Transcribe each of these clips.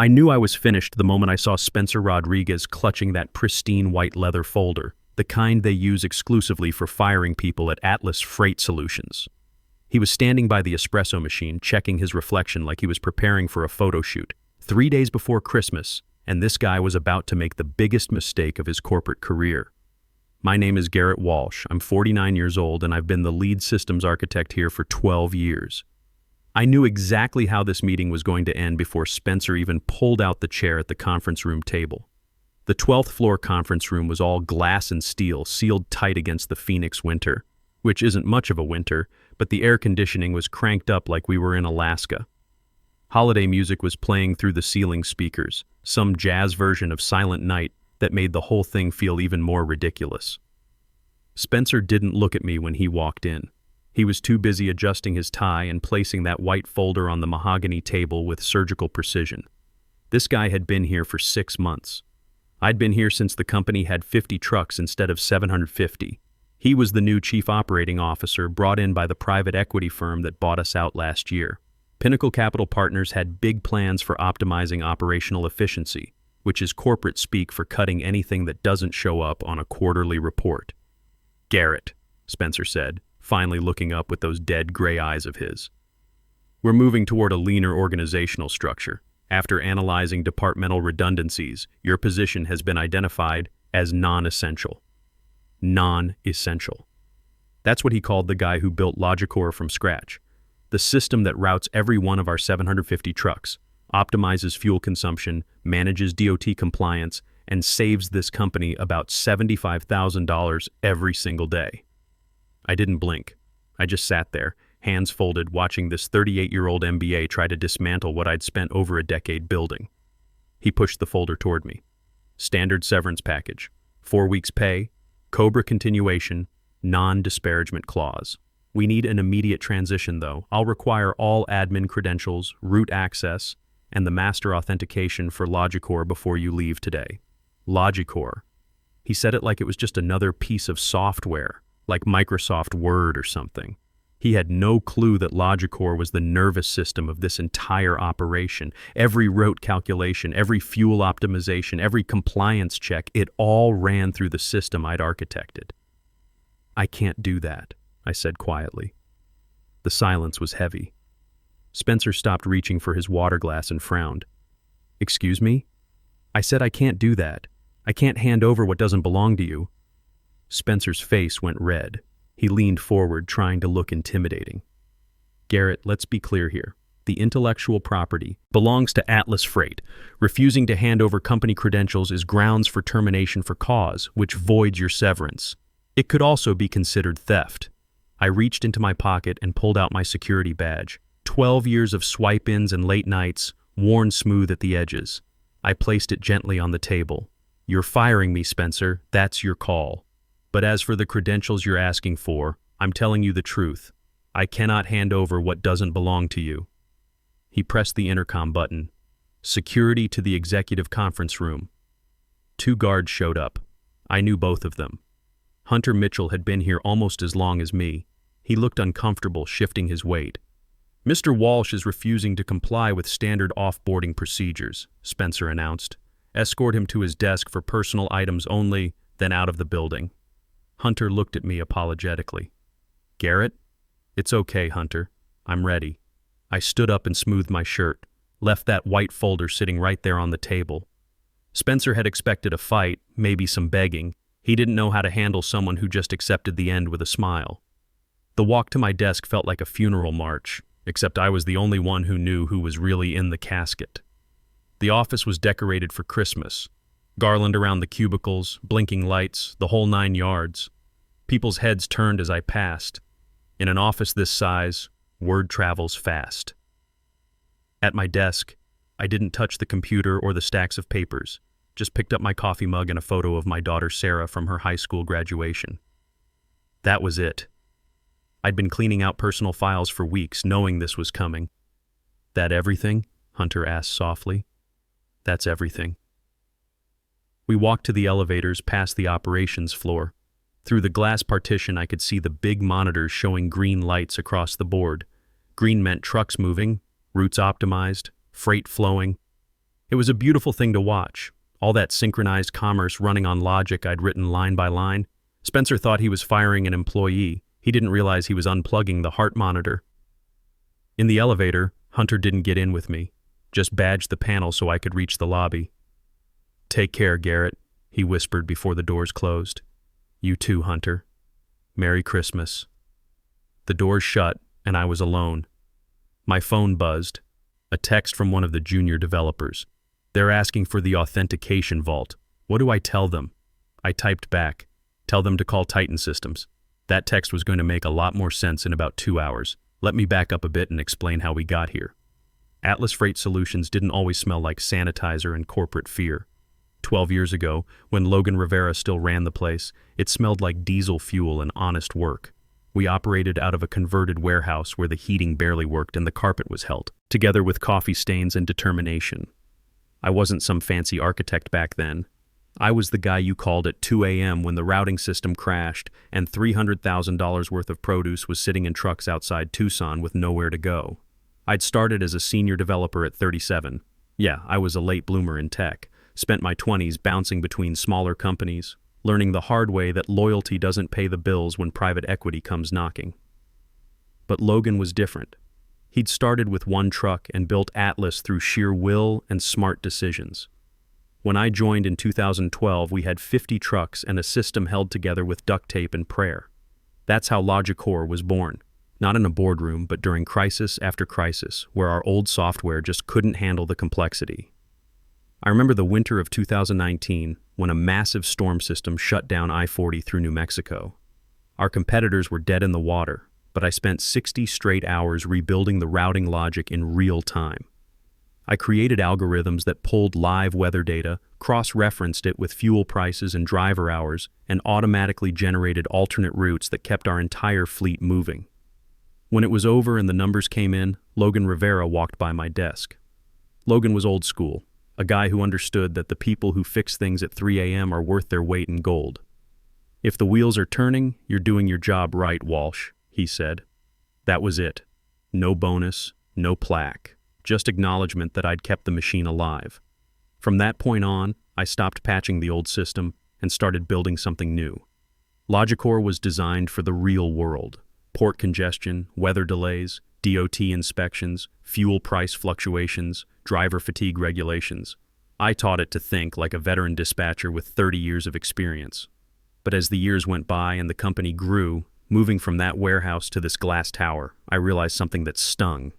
I knew I was finished the moment I saw Spencer Rodriguez clutching that pristine white leather folder, the kind they use exclusively for firing people at Atlas Freight Solutions. He was standing by the espresso machine, checking his reflection like he was preparing for a photo shoot. 3 days before Christmas, and this guy was about to make the biggest mistake of his corporate career. My name is Garrett Walsh. I'm 49 years old, and I've been the lead systems architect here for 12 years. I knew exactly how this meeting was going to end before Spencer even pulled out the chair at the conference room table. The 12th floor conference room was all glass and steel, sealed tight against the Phoenix winter, which isn't much of a winter, but the air conditioning was cranked up like we were in Alaska. Holiday music was playing through the ceiling speakers, some jazz version of Silent Night that made the whole thing feel even more ridiculous. Spencer didn't look at me when he walked in. He was too busy adjusting his tie and placing that white folder on the mahogany table with surgical precision. This guy had been here for 6 months. I'd been here since the company had 50 trucks instead of 750. He was the new chief operating officer brought in by the private equity firm that bought us out last year. Pinnacle Capital Partners had big plans for optimizing operational efficiency, which is corporate speak for cutting anything that doesn't show up on a quarterly report. "Garrett," Spencer said, finally looking up with those dead gray eyes of his. "We're moving toward a leaner organizational structure. After analyzing departmental redundancies, your position has been identified as non-essential." Non-essential. That's what he called the guy who built Logicor from scratch. The system that routes every one of our 750 trucks, optimizes fuel consumption, manages DOT compliance, and saves this company about $75,000 every single day. I didn't blink. I just sat there, hands folded, watching this 38-year-old MBA try to dismantle what I'd spent over a decade building. He pushed the folder toward me. Standard severance package, 4 weeks pay, COBRA continuation, non-disparagement clause. We need an immediate transition, though. I'll require all admin credentials, root access, and the master authentication for Logicor before you leave today. Logicor. He said it like it was just another piece of software, like Microsoft Word or something. He had no clue that Logicor was the nervous system of this entire operation. Every route calculation, every fuel optimization, every compliance check, it all ran through the system I'd architected. "I can't do that," I said quietly. The silence was heavy. Spencer stopped reaching for his water glass and frowned. "Excuse me?" "I said I can't do that. I can't hand over what doesn't belong to you." Spencer's face went red. He leaned forward, trying to look intimidating. "Garrett, let's be clear here. The intellectual property belongs to Atlas Freight. Refusing to hand over company credentials is grounds for termination for cause, which voids your severance. It could also be considered theft." I reached into my pocket and pulled out my security badge. 12 years of swipe-ins and late nights, worn smooth at the edges. I placed it gently on the table. "You're firing me, Spencer. That's your call. But as for the credentials you're asking for, I'm telling you the truth. I cannot hand over what doesn't belong to you." He pressed the intercom button. "Security to the executive conference room." 2 guards showed up. I knew both of them. Hunter Mitchell had been here almost as long as me. He looked uncomfortable, shifting his weight. "Mr. Walsh is refusing to comply with standard off-boarding procedures," Spencer announced. "Escort him to his desk for personal items only, then out of the building." Hunter looked at me apologetically. "Garrett?" "It's okay, Hunter. I'm ready." I stood up and smoothed my shirt, left that white folder sitting right there on the table. Spencer had expected a fight, maybe some begging. He didn't know how to handle someone who just accepted the end with a smile. The walk to my desk felt like a funeral march, except I was the only one who knew who was really in the casket. The office was decorated for Christmas. Garland around the cubicles, blinking lights, the whole 9 yards. People's heads turned as I passed. In an office this size, word travels fast. At my desk, I didn't touch the computer or the stacks of papers, just picked up my coffee mug and a photo of my daughter Sarah from her high school graduation. That was it. I'd been cleaning out personal files for weeks, knowing this was coming. "That everything?" Hunter asked softly. "That's everything." We walked to the elevators past the operations floor. Through the glass partition, I could see the big monitors showing green lights across the board. Green meant trucks moving, routes optimized, freight flowing. It was a beautiful thing to watch. All that synchronized commerce running on logic I'd written line by line. Spencer thought he was firing an employee. He didn't realize he was unplugging the heart monitor. In the elevator, Hunter didn't get in with me, just badged the panel so I could reach the lobby. "Take care, Garrett," he whispered before the doors closed. "You too, Hunter. Merry Christmas." The doors shut, and I was alone. My phone buzzed. A text from one of the junior developers. "They're asking for the authentication vault. What do I tell them?" I typed back, "Tell them to call Titan Systems." That text was going to make a lot more sense in about 2 hours. Let me back up a bit and explain how we got here. Atlas Freight Solutions didn't always smell like sanitizer and corporate fear. 12 years ago, when Logan Rivera still ran the place, it smelled like diesel fuel and honest work. We operated out of a converted warehouse where the heating barely worked and the carpet was held, together with coffee stains and determination. I wasn't some fancy architect back then. I was the guy you called at 2 a.m. when the routing system crashed and $300,000 worth of produce was sitting in trucks outside Tucson with nowhere to go. I'd started as a senior developer at 37. Yeah, I was a late bloomer in tech. Spent my 20s bouncing between smaller companies, learning the hard way that loyalty doesn't pay the bills when private equity comes knocking. But Logan was different. He'd started with one truck and built Atlas through sheer will and smart decisions. When I joined in 2012, we had 50 trucks and a system held together with duct tape and prayer. That's how Logicor was born. Not in a boardroom, but during crisis after crisis, where our old software just couldn't handle the complexity. I remember the winter of 2019, when a massive storm system shut down I-40 through New Mexico. Our competitors were dead in the water, but I spent 60 straight hours rebuilding the routing logic in real time. I created algorithms that pulled live weather data, cross-referenced it with fuel prices and driver hours, and automatically generated alternate routes that kept our entire fleet moving. When it was over and the numbers came in, Logan Rivera walked by my desk. Logan was old school, a guy who understood that the people who fix things at 3 a.m. are worth their weight in gold. "If the wheels are turning, you're doing your job right, Walsh," he said. That was it. No bonus, no plaque. Just acknowledgement that I'd kept the machine alive. From that point on, I stopped patching the old system and started building something new. Logicor was designed for the real world. Port congestion, weather delays, DOT inspections, fuel price fluctuations, driver fatigue regulations. I taught it to think like a veteran dispatcher with 30 years of experience. But as the years went by and the company grew, moving from that warehouse to this glass tower, I realized something that stung.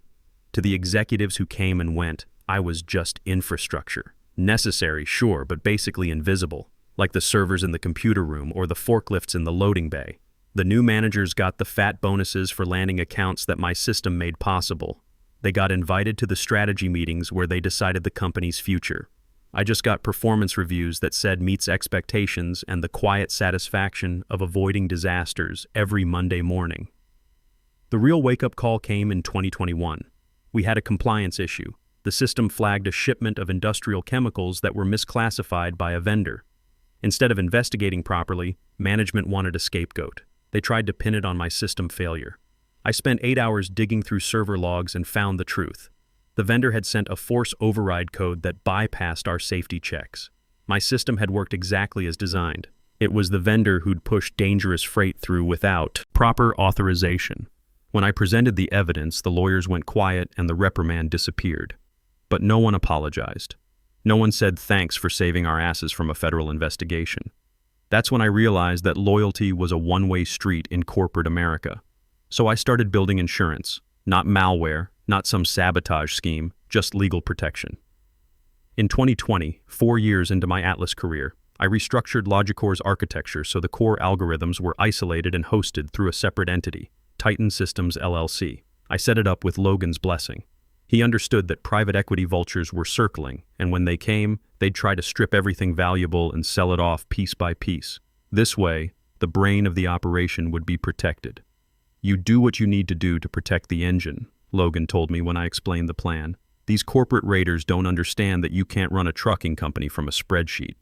To the executives who came and went, I was just infrastructure. Necessary, sure, but basically invisible, like the servers in the computer room or the forklifts in the loading bay. The new managers got the fat bonuses for landing accounts that my system made possible. They got invited to the strategy meetings where they decided the company's future. I just got performance reviews that said meets expectations and the quiet satisfaction of avoiding disasters every Monday morning. The real wake-up call came in 2021. We had a compliance issue. The system flagged a shipment of industrial chemicals that were misclassified by a vendor. Instead of investigating properly, management wanted a scapegoat. They tried to pin it on my system failure. I spent 8 hours digging through server logs and found the truth. The vendor had sent a force override code that bypassed our safety checks. My system had worked exactly as designed. It was the vendor who'd pushed dangerous freight through without proper authorization. When I presented the evidence, the lawyers went quiet and the reprimand disappeared. But no one apologized. No one said thanks for saving our asses from a federal investigation. That's when I realized that loyalty was a one-way street in corporate America. So I started building insurance, not malware, not some sabotage scheme, just legal protection. In 2020, 4 years into my Atlas career, I restructured Logicor's architecture so the core algorithms were isolated and hosted through a separate entity, Titan Systems LLC. I set it up with Logan's blessing. He understood that private equity vultures were circling, and when they came, they'd try to strip everything valuable and sell it off piece by piece. This way, the brain of the operation would be protected. "You do what you need to do to protect the engine," Logan told me when I explained the plan. "These corporate raiders don't understand that you can't run a trucking company from a spreadsheet."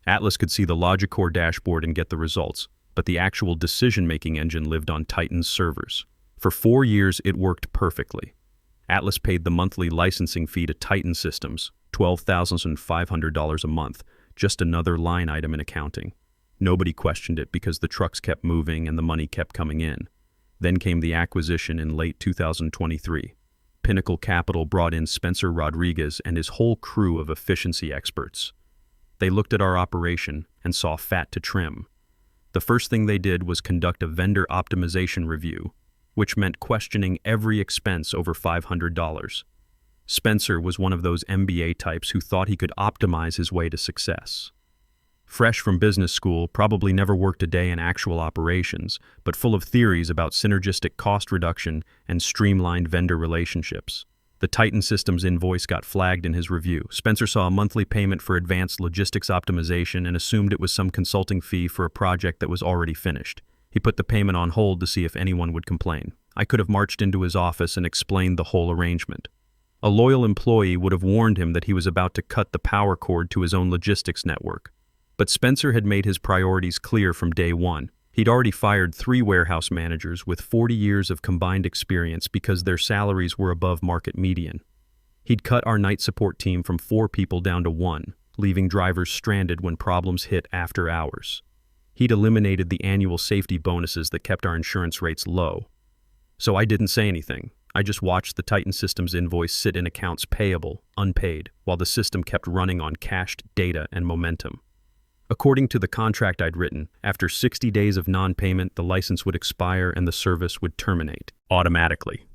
Atlas could see the Logicor dashboard and get the results, but the actual decision-making engine lived on Titan's servers. For 4 years, it worked perfectly. Atlas paid the monthly licensing fee to Titan Systems, $12,500 a month, just another line item in accounting. Nobody questioned it because the trucks kept moving and the money kept coming in. Then came the acquisition in late 2023. Pinnacle Capital brought in Spencer Rodriguez and his whole crew of efficiency experts. They looked at our operation and saw fat to trim. The first thing they did was conduct a vendor optimization review, which meant questioning every expense over $500. Spencer was one of those MBA types who thought he could optimize his way to success. Fresh from business school, probably never worked a day in actual operations, but full of theories about synergistic cost reduction and streamlined vendor relationships. The Titan Systems invoice got flagged in his review. Spencer saw a monthly payment for advanced logistics optimization and assumed it was some consulting fee for a project that was already finished. He put the payment on hold to see if anyone would complain. I could have marched into his office and explained the whole arrangement. A loyal employee would have warned him that he was about to cut the power cord to his own logistics network. But Spencer had made his priorities clear from day one. He'd already fired 3 warehouse managers with 40 years of combined experience because their salaries were above market median. He'd cut our night support team from 4 people down to 1, leaving drivers stranded when problems hit after hours. He'd eliminated the annual safety bonuses that kept our insurance rates low. So I didn't say anything. I just watched the Titan Systems invoice sit in accounts payable, unpaid, while the system kept running on cached data and momentum. According to the contract I'd written, after 60 days of non-payment, the license would expire and the service would terminate automatically.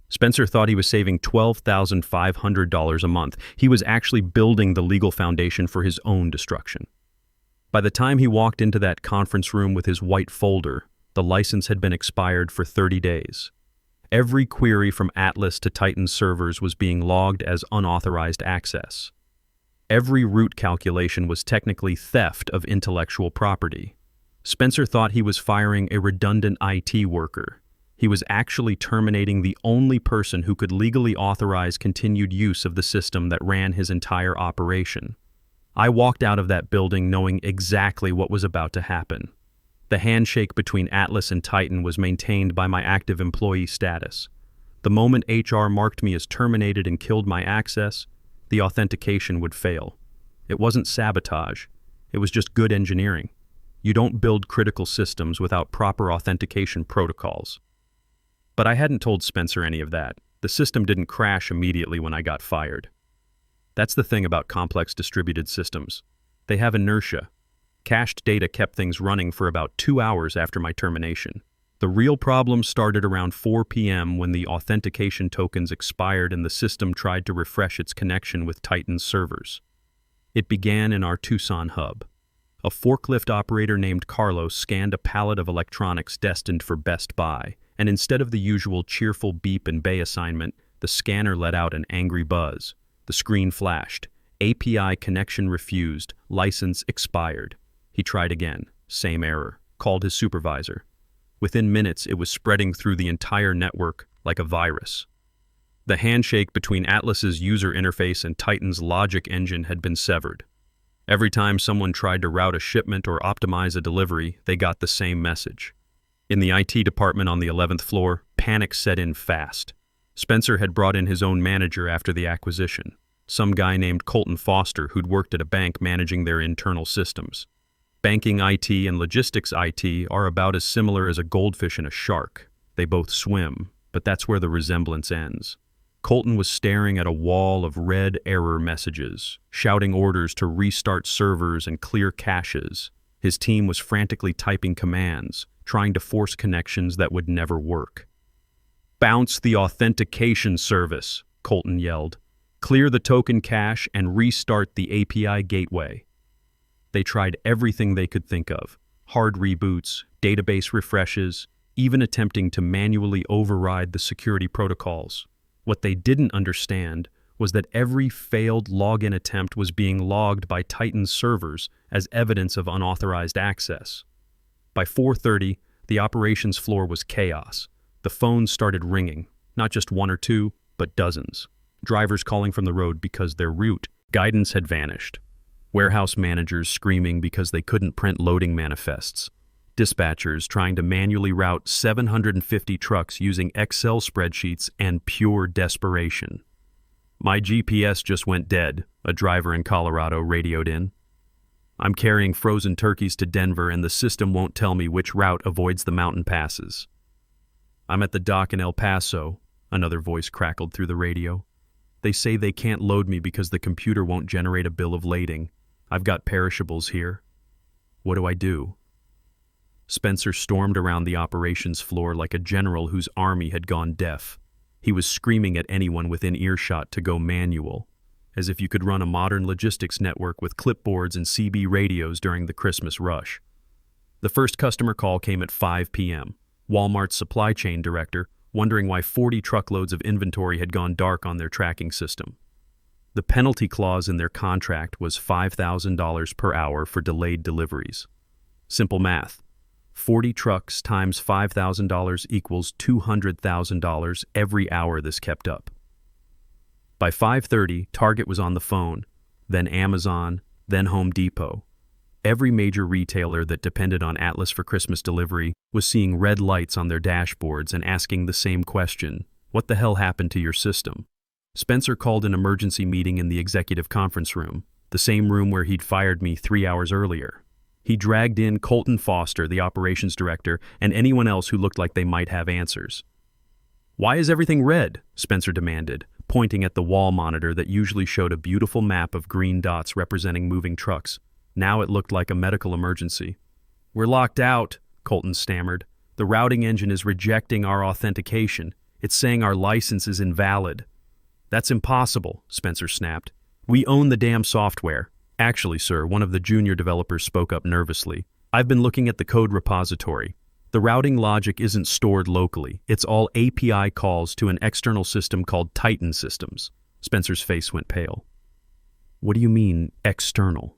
Spencer thought he was saving $12,500 a month. He was actually building the legal foundation for his own destruction. By the time he walked into that conference room with his white folder, the license had been expired for 30 days. Every query from Atlas to Titan servers was being logged as unauthorized access. Every route calculation was technically theft of intellectual property. Spencer thought he was firing a redundant IT worker. He was actually terminating the only person who could legally authorize continued use of the system that ran his entire operation. I walked out of that building knowing exactly what was about to happen. The handshake between Atlas and Titan was maintained by my active employee status. The moment HR marked me as terminated and killed my access, the authentication would fail. It wasn't sabotage. It was just good engineering. You don't build critical systems without proper authentication protocols. But I hadn't told Spencer any of that. The system didn't crash immediately when I got fired. That's the thing about complex distributed systems. They have inertia. Cached data kept things running for about 2 hours after my termination. The real problem started around 4 p.m. when the authentication tokens expired and the system tried to refresh its connection with Titan's servers. It began in our Tucson hub. A forklift operator named Carlos scanned a pallet of electronics destined for Best Buy, and instead of the usual cheerful beep and bay assignment, the scanner let out an angry buzz. The screen flashed. API connection refused. License expired. He tried again. Same error. Called his supervisor. Within minutes, it was spreading through the entire network like a virus. The handshake between Atlas's user interface and Titan's logic engine had been severed. Every time someone tried to route a shipment or optimize a delivery, they got the same message. In the IT department on the 11th floor, panic set in fast. Spencer had brought in his own manager after the acquisition, some guy named Colton Foster who'd worked at a bank managing their internal systems. Banking IT and logistics IT are about as similar as a goldfish and a shark. They both swim, but that's where the resemblance ends. Colton was staring at a wall of red error messages, shouting orders to restart servers and clear caches. His team was frantically typing commands, trying to force connections that would never work. "Bounce the authentication service," Colton yelled. "Clear the token cache and restart the API gateway." They tried everything they could think of: hard reboots, database refreshes, even attempting to manually override the security protocols. What they didn't understand was that every failed login attempt was being logged by Titan's servers as evidence of unauthorized access. By 4:30, the operations floor was chaos. The phones started ringing, not just 1 or 2, but dozens. Drivers calling from the road because their route guidance had vanished. Warehouse managers screaming because they couldn't print loading manifests. Dispatchers trying to manually route 750 trucks using Excel spreadsheets and pure desperation. My GPS just went dead, a driver in Colorado radioed in. I'm carrying frozen turkeys to Denver and the system won't tell me which route avoids the mountain passes. I'm at the dock in El Paso, another voice crackled through the radio. They say they can't load me because the computer won't generate a bill of lading. I've got perishables here. What do I do? Spencer stormed around the operations floor like a general whose army had gone deaf. He was screaming at anyone within earshot to go manual, as if you could run a modern logistics network with clipboards and CB radios during the Christmas rush. The first customer call came at 5 p.m. Walmart's supply chain director, wondering why 40 truckloads of inventory had gone dark on their tracking system. The penalty clause in their contract was $5,000 per hour for delayed deliveries. Simple math. 40 trucks times $5,000 equals $200,000 every hour this kept up. By 5:30, Target was on the phone, then Amazon, then Home Depot. Every major retailer that depended on Atlas for Christmas delivery was seeing red lights on their dashboards and asking the same question, what the hell happened to your system? Spencer called an emergency meeting in the executive conference room, the same room where he'd fired me 3 hours earlier. He dragged in Colton Foster, the operations director, and anyone else who looked like they might have answers. Why is everything red? Spencer demanded, pointing at the wall monitor that usually showed a beautiful map of green dots representing moving trucks. Now it looked like a medical emergency. We're locked out, Colton stammered. The routing engine is rejecting our authentication. It's saying our license is invalid. That's impossible, Spencer snapped. We own the damn software. Actually, sir, one of the junior developers spoke up nervously. I've been looking at the code repository. The routing logic isn't stored locally. It's all API calls to an external system called Titan Systems. Spencer's face went pale. What do you mean, external?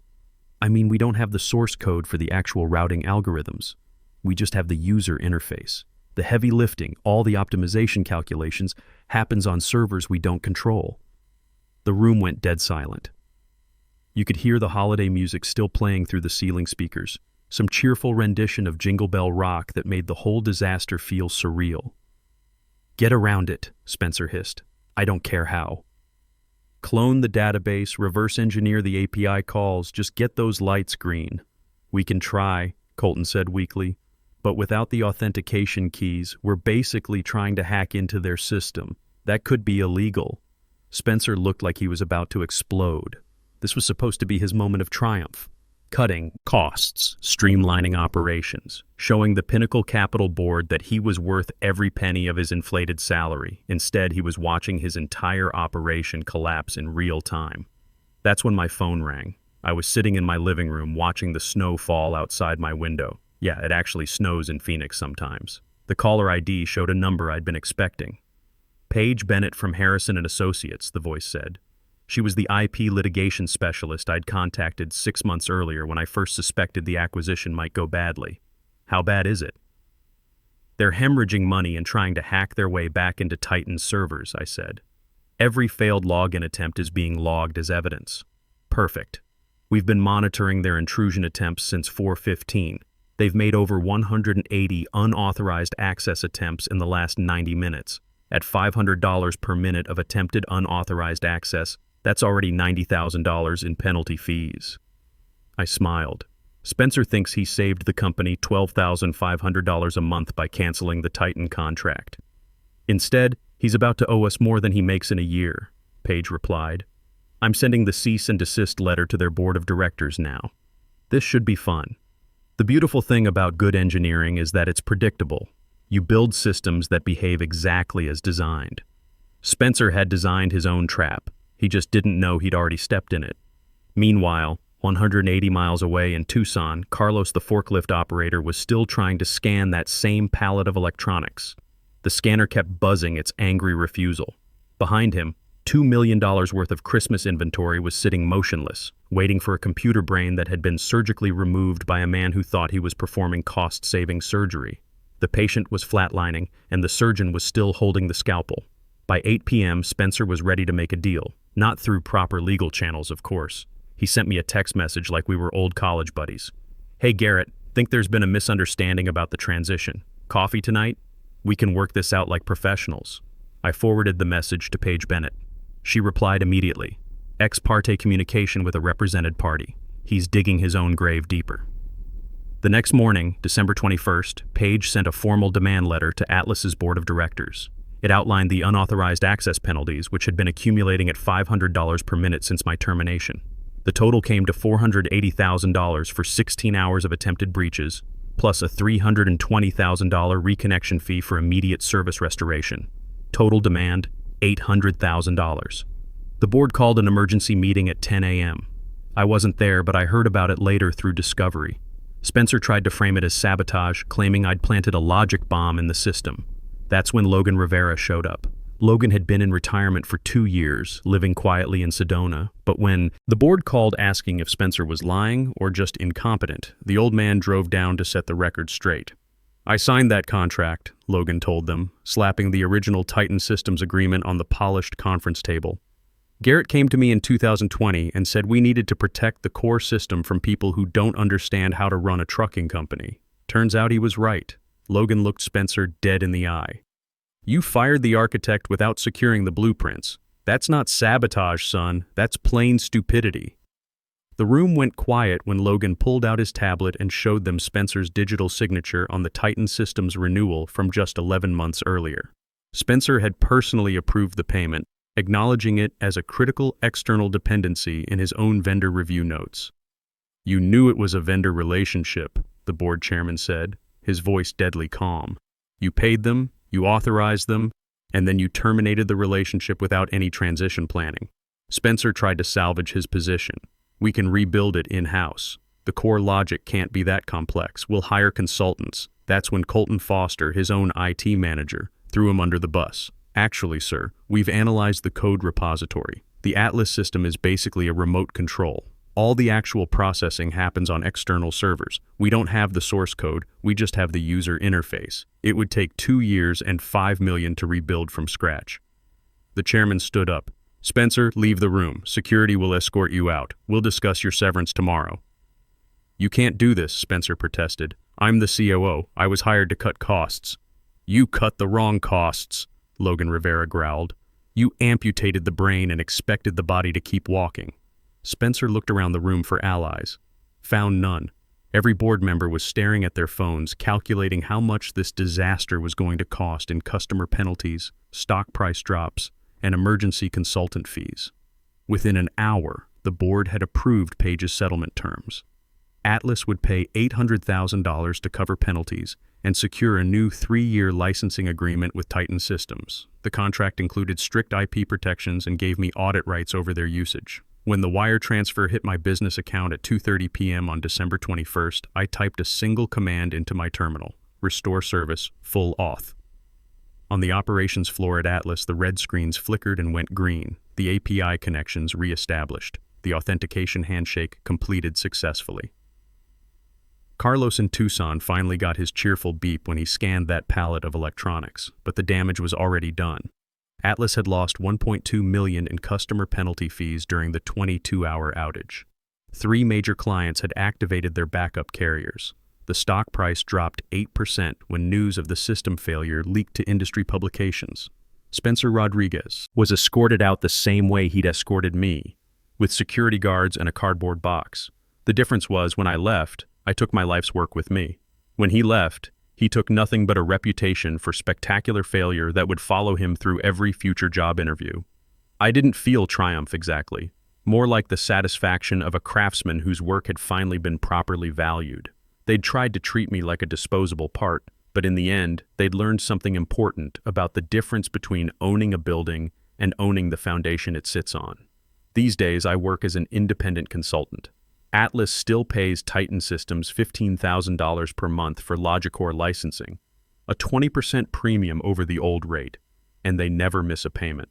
I mean, we don't have the source code for the actual routing algorithms. We just have the user interface. The heavy lifting, all the optimization calculations, happens on servers we don't control. The room went dead silent. You could hear the holiday music still playing through the ceiling speakers, some cheerful rendition of Jingle Bell Rock that made the whole disaster feel surreal. Get around it, Spencer hissed. I don't care how. Clone the database, reverse engineer the API calls, just get those lights green. We can try, Colton said weakly, but without the authentication keys, we're basically trying to hack into their system. That could be illegal. Spencer looked like he was about to explode. This was supposed to be his moment of triumph. Cutting costs, streamlining operations, showing the Pinnacle Capital board that he was worth every penny of his inflated salary. Instead, he was watching his entire operation collapse in real time. That's when my phone rang. I was sitting in my living room watching the snow fall outside my window. Yeah, it actually snows in Phoenix sometimes. The caller ID showed a number I'd been expecting. Paige Bennett from Harrison & Associates, the voice said. She was the IP litigation specialist I'd contacted 6 months earlier when I first suspected the acquisition might go badly. How bad is it? They're hemorrhaging money and trying to hack their way back into Titan's servers, I said. Every failed login attempt is being logged as evidence. Perfect. We've been monitoring their intrusion attempts since 4/15. They've made over 180 unauthorized access attempts in the last 90 minutes. At $500 per minute of attempted unauthorized access, that's already $90,000 in penalty fees. I smiled. Spencer thinks he saved the company $12,500 a month by canceling the Titan contract. Instead, he's about to owe us more than he makes in a year, Paige replied. I'm sending the cease and desist letter to their board of directors now. This should be fun. The beautiful thing about good engineering is that it's predictable. You build systems that behave exactly as designed. Spencer had designed his own trap. He just didn't know he'd already stepped in it. Meanwhile, 180 miles away in Tucson, Carlos the forklift operator was still trying to scan that same pallet of electronics. The scanner kept buzzing its angry refusal. Behind him, $2 million worth of Christmas inventory was sitting motionless, waiting for a computer brain that had been surgically removed by a man who thought he was performing cost-saving surgery. The patient was flatlining, and the surgeon was still holding the scalpel. By 8 p.m., Spencer was ready to make a deal, not through proper legal channels, of course. He sent me a text message like we were old college buddies. Hey, Garrett, think there's been a misunderstanding about the transition. Coffee tonight? We can work this out like professionals. I forwarded the message to Paige Bennett. She replied immediately. Ex parte communication with a represented party. He's digging his own grave deeper. The next morning, December 21st, Page sent a formal demand letter to Atlas's board of directors. It outlined the unauthorized access penalties, which had been accumulating at $500 per minute since my termination. The total came to $480,000 for 16 hours of attempted breaches, plus a $320,000 reconnection fee for immediate service restoration. Total demand, $800,000. The board called an emergency meeting at 10 a.m. I wasn't there, but I heard about it later through Discovery. Spencer tried to frame it as sabotage, claiming I'd planted a logic bomb in the system. That's when Logan Rivera showed up. Logan had been in retirement for 2 years, living quietly in Sedona, but when the board called asking if Spencer was lying or just incompetent, the old man drove down to set the record straight. I signed that contract, Logan told them, slapping the original Titan Systems agreement on the polished conference table. Garrett came to me in 2020 and said we needed to protect the core system from people who don't understand how to run a trucking company. Turns out he was right. Logan looked Spencer dead in the eye. You fired the architect without securing the blueprints. That's not sabotage, son. That's plain stupidity. The room went quiet when Logan pulled out his tablet and showed them Spencer's digital signature on the Titan Systems renewal from just 11 months earlier. Spencer had personally approved the payment, acknowledging it as a critical external dependency in his own vendor review notes. You knew it was a vendor relationship, the board chairman said, his voice deadly calm. You paid them, you authorized them, and then you terminated the relationship without any transition planning. Spencer tried to salvage his position. We can rebuild it in-house. The core logic can't be that complex. We'll hire consultants. That's when Colton Foster, his own IT manager, threw him under the bus. Actually, sir, we've analyzed the code repository. The Atlas system is basically a remote control. All the actual processing happens on external servers. We don't have the source code, we just have the user interface. It would take 2 years and $5 million to rebuild from scratch. The chairman stood up. Spencer, leave the room. Security will escort you out. We'll discuss your severance tomorrow. You can't do this, Spencer protested. I'm the COO. I was hired to cut costs. You cut the wrong costs, Logan Rivera growled. You amputated the brain and expected the body to keep walking. Spencer looked around the room for allies. Found none. Every board member was staring at their phones, calculating how much this disaster was going to cost in customer penalties, stock price drops, and emergency consultant fees. Within an hour, the board had approved Page's settlement terms. Atlas would pay $800,000 to cover penalties and secure a new 3-year licensing agreement with Titan Systems. The contract included strict IP protections and gave me audit rights over their usage. When the wire transfer hit my business account at 2:30 p.m. on December 21st, I typed a single command into my terminal: restore service, full auth. On the operations floor at Atlas, the red screens flickered and went green, the API connections re-established, the authentication handshake completed successfully. Carlos in Tucson finally got his cheerful beep when he scanned that pallet of electronics, but the damage was already done. Atlas had lost $1.2 million in customer penalty fees during the 22-hour outage. 3 major clients had activated their backup carriers. The stock price dropped 8% when news of the system failure leaked to industry publications. Spencer Rodriguez was escorted out the same way he'd escorted me, with security guards and a cardboard box. The difference was, when I left, I took my life's work with me. When he left, he took nothing but a reputation for spectacular failure that would follow him through every future job interview. I didn't feel triumph exactly, more like the satisfaction of a craftsman whose work had finally been properly valued. They'd tried to treat me like a disposable part, but in the end, they'd learned something important about the difference between owning a building and owning the foundation it sits on. These days, I work as an independent consultant. Atlas still pays Titan Systems $15,000 per month for Logicore licensing, a 20% premium over the old rate, and they never miss a payment.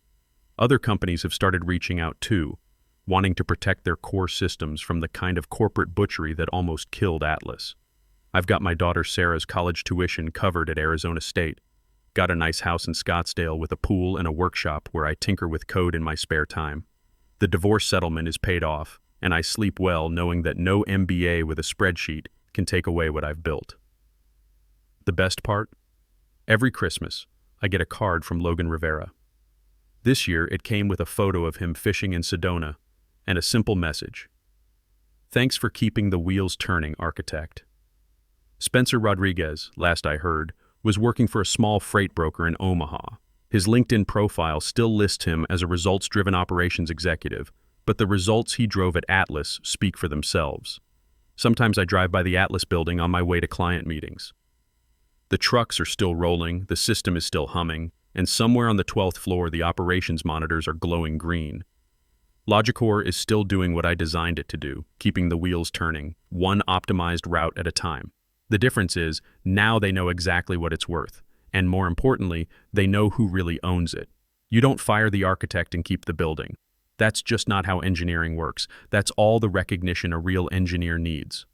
Other companies have started reaching out too, wanting to protect their core systems from the kind of corporate butchery that almost killed Atlas. I've got my daughter Sarah's college tuition covered at Arizona State, got a nice house in Scottsdale with a pool and a workshop where I tinker with code in my spare time. The divorce settlement is paid off, and I sleep well knowing that no MBA with a spreadsheet can take away what I've built. The best part? Every Christmas, I get a card from Logan Rivera. This year, it came with a photo of him fishing in Sedona and a simple message. Thanks for keeping the wheels turning, architect. Spencer Rodriguez, last I heard, was working for a small freight broker in Omaha. His LinkedIn profile still lists him as a results-driven operations executive, but the results he drove at Atlas speak for themselves. Sometimes I drive by the Atlas building on my way to client meetings. The trucks are still rolling, the system is still humming, and somewhere on the 12th floor the operations monitors are glowing green. Logicor is still doing what I designed it to do, keeping the wheels turning, one optimized route at a time. The difference is, now they know exactly what it's worth, and more importantly, they know who really owns it. You don't fire the architect and keep the building. That's just not how engineering works. That's all the recognition a real engineer needs.